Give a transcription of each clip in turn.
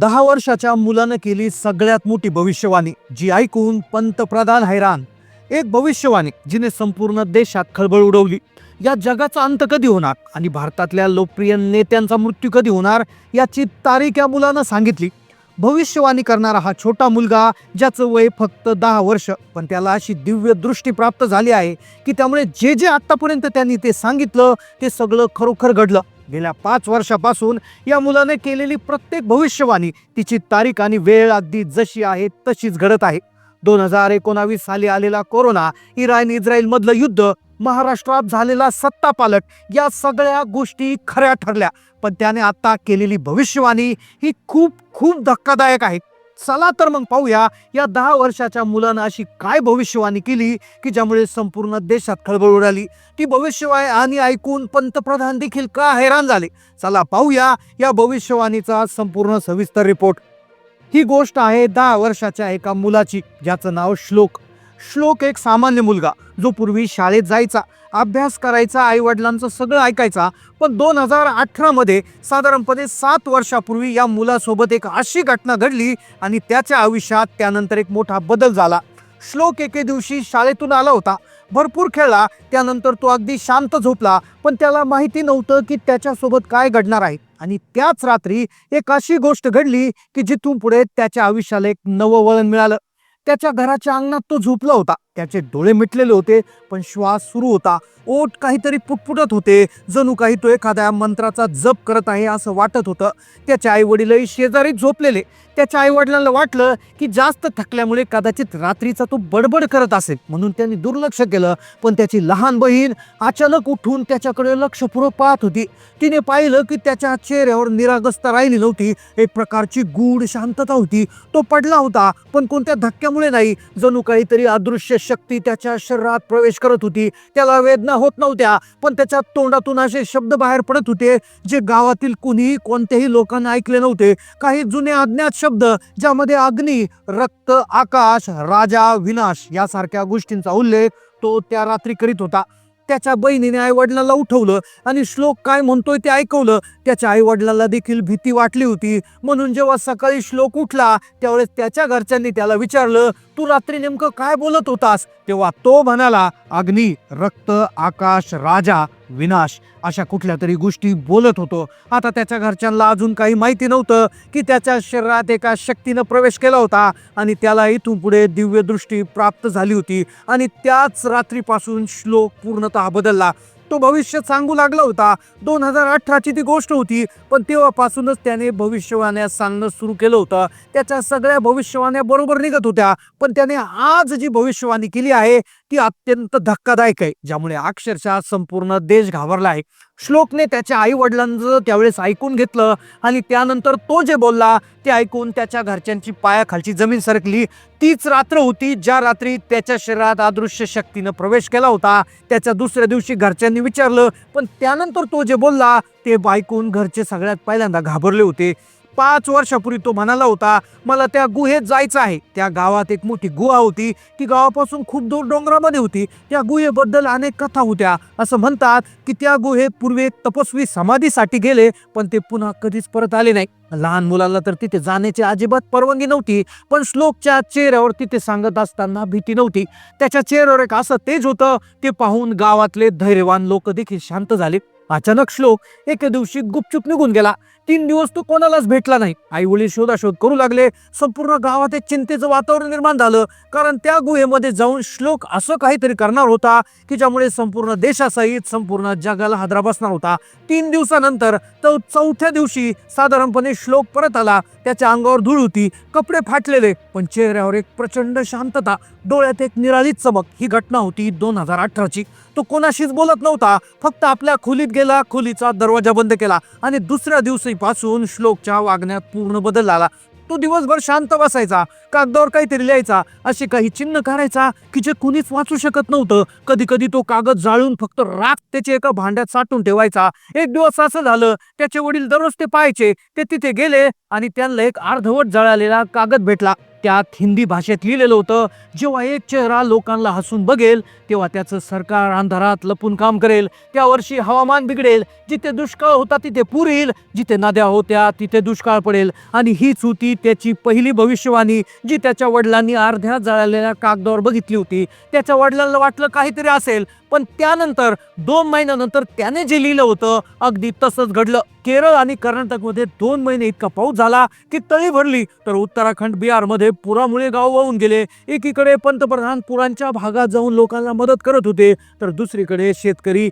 10 वर्षाच्या मुलानं केली सगळ्यात मोठी भविष्यवाणी, जी ऐकून पंतप्रधान हैराण. एक भविष्यवाणी जिने संपूर्ण देशात खळबळ उडवली. या जगाचा अंत कधी होणार आणि भारतातल्या लोकप्रिय नेत्यांचा मृत्यू कधी होणार याची तारीख या मुलानं सांगितली. भविष्यवाणी करणारा हा छोटा मुलगा, ज्याचं वय फक्त 10 वर्ष, पण त्याला अशी दिव्य दृष्टी प्राप्त झाली आहे की त्यामुळे जे जे आतापर्यंत त्यांनी ते सांगितलं ते सगळं खरोखर घडलं. गेल्या 5 वर्षापासून या मुलाने केलेली प्रत्येक भविष्यवाणी, तिची तारीख आणि वेळ अगदी जशी आहे तशीच घडत आहे. 2019 साली आलेला कोरोना, इस्रायल मधलं युद्ध, महाराष्ट्रात झालेला सत्तापालट, या सगळ्या गोष्टी खऱ्या ठरल्या. पण त्याने आता केलेली भविष्यवाणी ही खूप खूप धक्कादायक आहे. चला तर मग पाहूया या 10 वर्षाच्या मुलानं अशी काय भविष्यवाणी केली की ज्यामुळे संपूर्ण देशात खळबळ उडाली. ती भविष्यवाणी ऐकून पंतप्रधान देखील का हैराण झाले. चला पाहूया या भविष्यवाणीचा संपूर्ण सविस्तर रिपोर्ट. ही गोष्ट आहे 10 वर्षाच्या एका मुलाची, ज्याचं नाव श्लोक. श्लोक एक सामान्य मुलगा, जो पूर्वी शाळेत जायचा, अभ्यास करायचा, आई वडिलांचं सगळं ऐकायचा. पण 2018 मध्ये साधारणपणे 7 वर्षापूर्वी या मुलासोबत एक अशी घटना घडली आणि त्याच्या आयुष्यात त्यानंतर एक मोठा बदल झाला. श्लोक एके दिवशी शाळेतून आला होता, भरपूर खेळला, त्यानंतर तो अगदी शांत झोपला. पण त्याला माहिती नव्हतं की त्याच्यासोबत काय घडणार आहे. आणि त्याच रात्री एक अशी गोष्ट घडली की जिथून पुढे त्याच्या आयुष्याला एक नवं वळण मिळालं. त्याच्या घराच्या अंगणात तो झोपला होता. त्याचे डोळे मिटलेले होते, पण श्वास सुरू होता. ओठ काहीतरी पुटपुटत होते, जणू काही तो एखाद्या मंत्राचा जप करत आहे असं वाटत होतं. त्याचे आई वडीलही शेजारीच झोपलेले. त्याच्या आई वडिलांना वाटलं की जास्त थकल्यामुळे कदाचित रात्रीचा तो बडबड करत असेल, म्हणून त्यांनी दुर्लक्ष केलं. पण त्याची लहान बहीण अचानक उठून त्याच्याकडे लक्षपूर्वक पाहत होती. तिने पाहिलं की त्याच्या चेहऱ्यावर निरागसता राहिली नव्हती, एक प्रकारची गूढ शांतता होती. तो पडला होता, पण कोणत्या धक्क्यामुळे नाही. जणू काहीतरी अदृश्य शक्ती त्याच्या शरीरात प्रवेश करत होती. त्याला वेदना होत नव्हत्या, पण त्याच्या तोंडातून असे शब्द बाहेर पडत होते जे गावातील कुणीही कोणत्याही लोकांना ऐकले नव्हते. काही जुने अज्ञात शब्द, ज्यामध्ये अग्नी, रक्त, आकाश, राजा, विनाश यासारख्या गोष्टींचा उल्लेख तो त्या रात्री करीत होता. त्याच्या बहिणीने आई वडिलांना उठवलं आणि श्लोक काय म्हणतोय ते ऐकवलं. त्याच्या आई वडिलांना देखील भीती वाटली होती. म्हणून जेव्हा सकाळी श्लोक उठला त्यावेळेस त्याच्या घरच्यांनी त्याला विचारलं, तू रात्री नेमकं काय बोलत होतास? तेव्हा तो म्हणाला, अग्नी, रक्त, आकाश, राजा, विनाश अशा कुठल्या तरी गोष्टी बोलत होतो. आता त्याच्या घरच्यांना अजून काही माहिती नव्हतं की त्याच्या शरीरात एका शक्तीनं प्रवेश केला होता आणि त्याला इथून पुढे दिव्य दृष्टी प्राप्त झाली होती. आणि त्याच रात्रीपासून श्लोक पूर्णतः बदलला. तो भविष्य सांगू लागला होता. 2018ची ती गोष्ट होती, पण तेव्हापासूनच त्याने भविष्यवाण्या सांगणं सुरू केलं होतं. त्याच्या सगळ्या भविष्यवाण्या बरोबर निघत होत्या, पण त्याने आज जी भविष्यवाणी केली आहे ती अत्यंत धक्कादायक आहे, ज्यामुळे अक्षरशः संपूर्ण देश घाबरला आहे. श्लोकने त्याच्या आई वडिलांचं त्यावेळेस ऐकून घेतलं आणि त्यानंतर तो जे बोलला ते ऐकून त्याच्या घरच्यांची पायाखालची जमीन सरकली. तीच रात्र होती ज्या रात्री त्याच्या शरीरात अदृश्य शक्तीनं प्रवेश केला होता. त्याच्या दुसऱ्या दिवशी घरच्यांनी विचारलं, पण त्यानंतर तो जे बोलला ते ऐकून घरचे सगळ्यात पहिल्यांदा घाबरले होते. 5 वर्षापूर्वी तो म्हणाला होता, मला त्या गुहेत जायचं आहे. त्या गावात एक मोठी गुहा होती. ती गावापासून खूप दूर डोंगरामध्ये होती. त्या गुहेबद्दल अनेक कथा होत्या. असं म्हणतात की त्या गुहेत पूर्वी तपस्वी समाधीसाठी गेले, पण ते पुन्हा कधीच परत आले नाही. लहान मुलाला तर तिथे जाण्याची अजिबात परवानगी नव्हती. पण श्लोकच्या चेहऱ्यावर तिथे सांगत असताना भीती नव्हती. त्याच्या चेहऱ्यावर एक असं तेज होतं, ते पाहून गावातले धैर्यवान लोक देखील शांत झाले. अचानक श्लोक एके दिवशी गुपचूप निघून गेला. 3 दिवस तो कोणालाच भेटला नाही. आई वडील शोधाशोध करू लागले. संपूर्ण गावात एक चिंतेचं वातावरण निर्माण झालं, कारण त्या गुहेमध्ये जाऊन श्लोक असं काहीतरी करणार होता की ज्यामुळे संपूर्ण देशासहित संपूर्ण जगाला हादरा बसणार होता. 3 दिवसानंतर तो 4थ्या दिवशी साधारणपणे श्लोक परत आला. त्याच्या अंगावर धूळ होती, कपडे फाटलेले, पण चेहऱ्यावर एक प्रचंड शांतता, डोळ्यात एक निराळीच चमक. ही घटना होती 2018ची. तो कोणाशीच बोलत नव्हता, फक्त आपल्या खोलीत गेला, खोलीचा दरवाजा बंद केला आणि दुसऱ्या दिवशीपासून श्लोकच्या वागण्यात पूर्ण बदल झाला. तो दिवसभर शांत बसायचा, कागदावर काहीतरी लिहायचा, असे काही चिन्ह करायचा की जे कुणीच वाचू शकत नव्हतं. कधी कधी तो कागद जाळून फक्त राख त्याच्या एका भांड्यात साठवून ठेवायचा. एक दिवस असं झालं, त्याचे वडील दररोज ते पाहायचे. ते तिथे गेले आणि त्यांना एक अर्धवट जळालेला कागद भेटला. त्यात हिंदी भाषेत लिहिलेलं होतं, जेव्हा एक चेहरा लोकांना हसून बघेल तेव्हा त्याचं सरकार अंधारात लपून काम करेल. त्या वर्षी हवामान बिघडेल, जिथे दुष्काळ होता तिथे पूर येईल, जिथे नद्या होत्या तिथे दुष्काळ पडेल. आणि हीच होती त्याची पहिली भविष्यवाणी, जी त्याच्या वडिलांनी अर्ध्या जळालेल्या कागदावर बघितली होती. त्याच्या वडिलांना वाटलं काहीतरी असेल, पण त्यानंतर 2 महिन्यानंतर त्याने जे लिहिलं होतं अगदी तसंच घडलं. केरळ आणि कर्नाटकमध्ये 2 महिने इतका पाऊस झाला की तळी भरली, तर उत्तराखंड बिहारमध्ये पुरामुळे गाव वाहून गेले. एकीकडे पंतप्रधान पुरांच्या भागात जाऊन लोकांना मदत करत होते, तर दुसरीकडे शेतकरी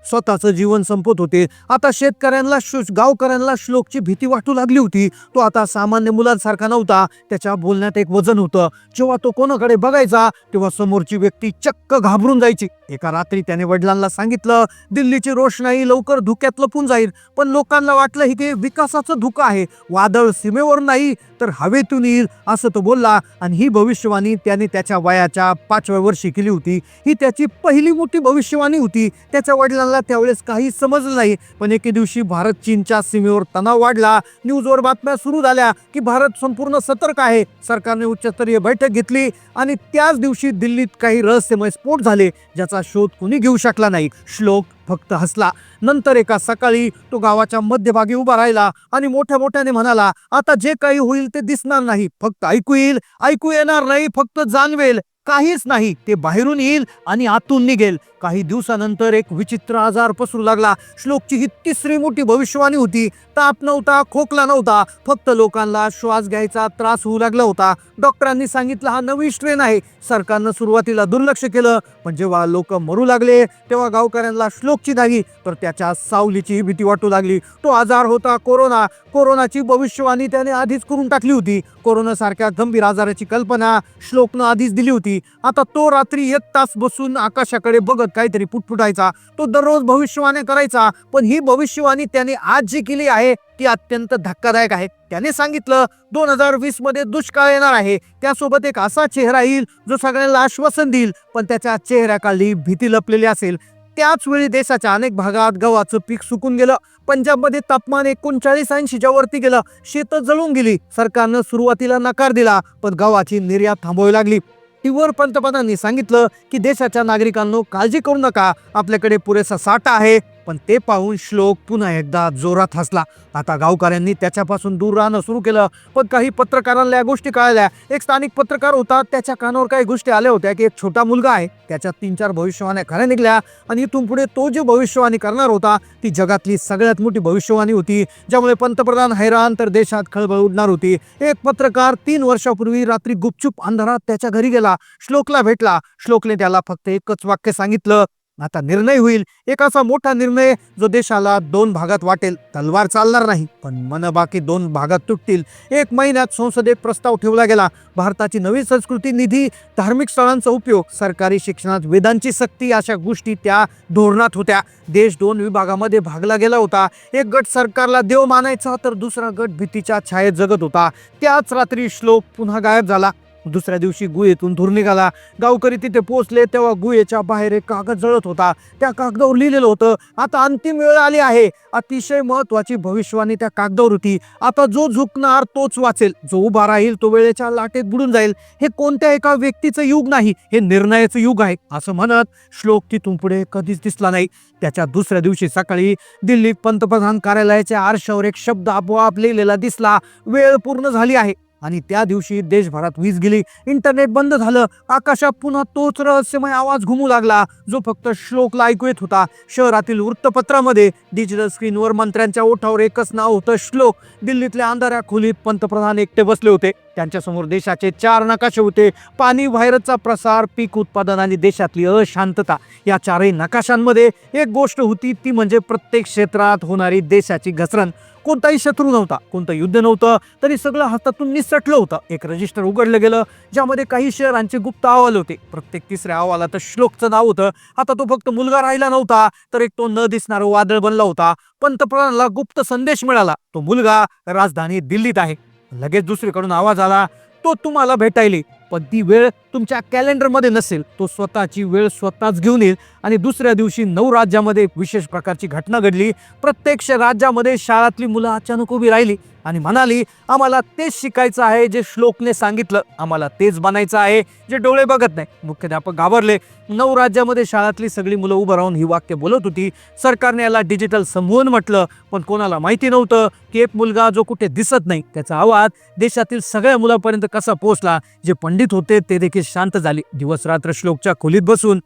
स्वतःचं जीवन संपत होते. आता शेतकऱ्यांना गावकऱ्यांना श्लोकची भीती वाटू लागली होती. तो आता सामान्य मुलांसारखा नव्हता. त्याच्या बोलण्यात एक वजन होतं. जेव्हा तो कोणाकडे बघायचा तेव्हा समोरची व्यक्ती चक्क घाबरून जायची. एका रात्री त्याने वडिलांना सांगितलं, दिल्लीची रोषणाई लवकर धुक्यात लपून जाईल. पण लोकांना वाटलं हे विकासाचं धुकं आहे, वादळ सीमेवर नाही तर हवेतून येईल, असं तो बोलला. आणि ही भविष्यवाणी त्याने त्याच्या वयाच्या 5व्या वर्षी केली होती. ही त्याची पहिली मोठी भविष्यवाणी होती. त्याच्या वडिलांना त्यावेळेस काही समजलं नाही. पण एके दिवशी भारत चीनच्या सीमेवर तणाव वाढला. न्यूजवर बातम्या सुरू झाल्या की भारत संपूर्ण सतर्क आहे. सरकारने उच्चस्तरीय बैठक घेतली आणि त्याच दिवशी दिल्लीत काही रहस्यमय स्फोट झाले, ज्याचा शोध कोणी घेऊ शकला नाही. श्लोक फक्त हसला. नंतर एका सकाळी तो गावाच्या मध्यभागी उभा राहिला आणि मोठ्या मोठ्याने म्हणाला, आता जे काही होईल ते दिसणार नाही, फक्त ऐकू येईल. ऐकू येणार नाही, फक्त जाणवेल. काहीच नाही, ते बाहेरून येईल आणि आतून निघेल. काही दिवसानंतर एक विचित्र आजार पसरू लागला. श्लोकची ही तिसरी मोठी भविष्यवाणी होती. ताप नव्हता, खोकला नव्हता, फक्त लोकांना श्वास घ्यायचा त्रास होऊ लागला होता. डॉक्टरांनी सांगितलं हा नवीन स्ट्रेन आहे. सरकारनं सुरुवातीला दुर्लक्ष केलं, पण जेव्हा लोक मरू लागले तेव्हा गावकऱ्यांना श्लोकची नाही तर त्याच्या सावलीची भीती वाटू लागली. तो आजार होता कोरोना. कोरोनाची भविष्यवाणी त्याने आधीच करून टाकली होती. कोरोनासारख्या गंभीर आजाराची कल्पना श्लोकनं आधीच दिली होती. आता तो रात्री 1 तास बसून आकाशाकडे बघत काहीतरी पुटपुटायचा. तो दररोज भविष्यवाणी करायचा, पण ही भविष्यवाणी त्याने आज जी केली आहे ती अत्यंत धक्कादायक आहे. त्याने सांगितलं 2020 मध्ये दुष्काळ येणार आहे. त्यासोबत एक असा चेहरा येईल जो सगळ्यांना आश्वासन देईल, पण त्याच्या चेहऱ्याखाली भीती लपलेली असेल. त्याच वेळी देशाच्या अनेक भागात गव्हाचं पीक सुकून गेलं. पंजाबमध्ये तापमान 39-80च्या वरती गेलं. शेतं जळून गेली. सरकारनं सुरुवातीला नकार दिला, पण गव्हाची निर्यात थांबवावी लागली. टीव्हीवर पंतप्रधानांनी सांगितलं की देशाच्या नागरिकांनो काळजी करू नका, आपल्याकडे पुरेसा साठा आहे. पण ते पाहून श्लोक पुन्हा एकदा जोरात हसला. आता गावकऱ्यांनी त्याच्यापासून दूर राहणं सुरू केलं. पण काही पत्रकारांना या गोष्टी कळल्या. एक स्थानिक पत्रकार होता, त्याच्या कानावर काही गोष्टी आल्या होत्या की एक छोटा मुलगा आहे, त्याच्या 3-4 भविष्यवाण्या खऱ्या निघल्या. आणि इथून पुढे तो जी भविष्यवाणी करणार होता ती जगातली सगळ्यात मोठी भविष्यवाणी होती, ज्यामुळे पंतप्रधान हैराण तर देशात खळबळ उडणार होती. एक पत्रकार 3 वर्षापूर्वी रात्री गुपचूप अंधारात त्याच्या घरी गेला. श्लोकला भेटला. श्लोकने त्याला फक्त एकच वाक्य सांगितलं, आता निर्णय होईल. एक असा मोठा निर्णय जो देशाला 2 भागात वाटेल. तलवार चालणार नाही, पण मन बाकी 2 भागात तुटतील. 1 महिन्यात संसदेत प्रस्ताव ठेवला गेला. भारताची नवीन संस्कृती निधी, धार्मिक स्थळांचा उपयोग, सरकारी शिक्षणात वेदांची सक्ती, अशा गोष्टी त्या धोरणात होत्या. देश 2 विभागामध्ये भागला गेला होता. एक गट सरकारला देव मानायचा, तर दुसरा गट भीतीच्या छायेत जगत होता. त्याच रात्री श्लोक पुन्हा गायब झाला. दुसऱ्या दिवशी गुहेतून धूर निघाला. गावकरी तिथे पोहोचले तेव्हा गुहेच्या बाहेर एक कागद जळत होता. त्या कागदावर लिहिलेलं होतं, आता अंतिम वेळ आली आहे. अतिशय महत्वाची भविष्यवाणी त्या कागदावर होती. आता जो झुकणार तोच वाचेल, जो उभा राहील तो वेळेच्या लाटेत बुडून जाईल. हे कोणत्या एका व्यक्तीचं युग नाही, हे निर्णयाचं युग आहे, असं म्हणत श्लोक तिथून पुढे कधीच दिसला नाही. त्याच्या दुसऱ्या दिवशी सकाळी दिल्लीत पंतप्रधान कार्यालयाच्या आरशावर एक शब्द आपोआप लिहिलेला दिसला, वेळ पूर्ण झाली आहे. आणि त्या दिवशी देशभरात वीज गेली, इंटरनेट बंद झालं. आकाशात पुन्हा तोच रहस्यमय आवाज घुमू लागला, जो फक्त श्लोकला ऐकू येत होता. शहरातील वृत्तपत्रामध्ये डिजिटल स्क्रीनवर मंत्र्यांच्या ओठावर एकच नाव होतं, श्लोक. दिल्लीतल्या अंधाऱ्या खोलीत पंतप्रधान एकटे बसले होते. त्यांच्यासमोर देशाचे 4 नकाशे होते, पाणी, व्हायरसचा प्रसार, पीक उत्पादन आणि देशातली अशांतता. या 4ही नकाशांमध्ये एक गोष्ट होती, ती म्हणजे प्रत्येक क्षेत्रात होणारी देशाची घसरण. कोणताही शत्रू नव्हता, कोणतं युद्ध नव्हतं, तरी सगळं हातातून निसटलं होतं. एक रजिस्टर उघडलं गेलं, ज्यामध्ये काही शहरांचे गुप्त अहवाल होते. प्रत्येक 3ऱ्या अहवालात श्लोकचं नाव होतं. आता तो फक्त मुलगा राहिला नव्हता, तर एक तो न दिसणारं वादळ बनला होता. पंतप्रधानाला गुप्त संदेश मिळाला, तो मुलगा राजधानी दिल्लीत आहे. लगेच दुसरीकडून आवाज आला, तो तुम्हाला भेटायला, पण ती वेळ तुमच्या कॅलेंडरमध्ये नसेल. तो स्वतःची वेळ स्वतःच घेऊन येईल. आणि दुसऱ्या दिवशी 9 राज्यामध्ये विशेष प्रकारची घटना घडली. प्रत्येक राज्यामध्ये शाळातली मुलं अचानक उभी राहिली. आणि म्हणाली, आम्हाला तेच शिकायचं आहे जे श्लोकने सांगितलं, आम्हाला तेच बनायचं आहे जे डोळे बघत नाही. मुख्याध्यापक घाबरले. 9 राज्यामध्ये शाळातली सगळी मुलं उभं राहून ही वाक्य बोलत होती. सरकारने याला डिजिटल संवहन म्हटलं, पण कोणाला माहिती नव्हतं की एक मुलगा जो कुठे दिसत नाही त्याचा आवाज देशातील सगळ्या मुलांपर्यंत कसा पोहोचला. जे पंडित होते ते देखील शांत झाले. दिवस रात्र श्लोकच्या खोलीत बसून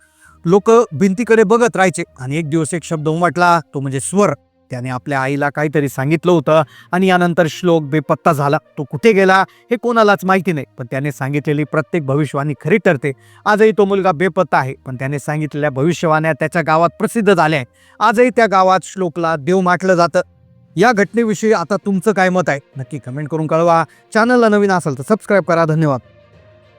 लोक भिंतीकडे बघत राहायचे. आणि एक दिवस एक शब्द उमटला, तो म्हणजे स्वर. त्याने आपल्या आईला काहीतरी सांगितलं होतं आणि यानंतर श्लोक बेपत्ता झाला. तो कुठे गेला हे कोणालाच माहिती नाही, पण त्याने सांगितलेली प्रत्येक भविष्यवाणी खरी ठरते. आजही तो मुलगा बेपत्ता आहे, पण त्याने सांगितलेल्या भविष्यवाण्या त्याच्या गावात प्रसिद्ध झाल्या. आजही त्या गावात श्लोकला देव माटलं जातं. या घटनेविषयी आता तुमचं काय मत आहे नक्की कमेंट करून कळवा. चॅनलला नवीन असाल तर सबस्क्राईब करा. धन्यवाद.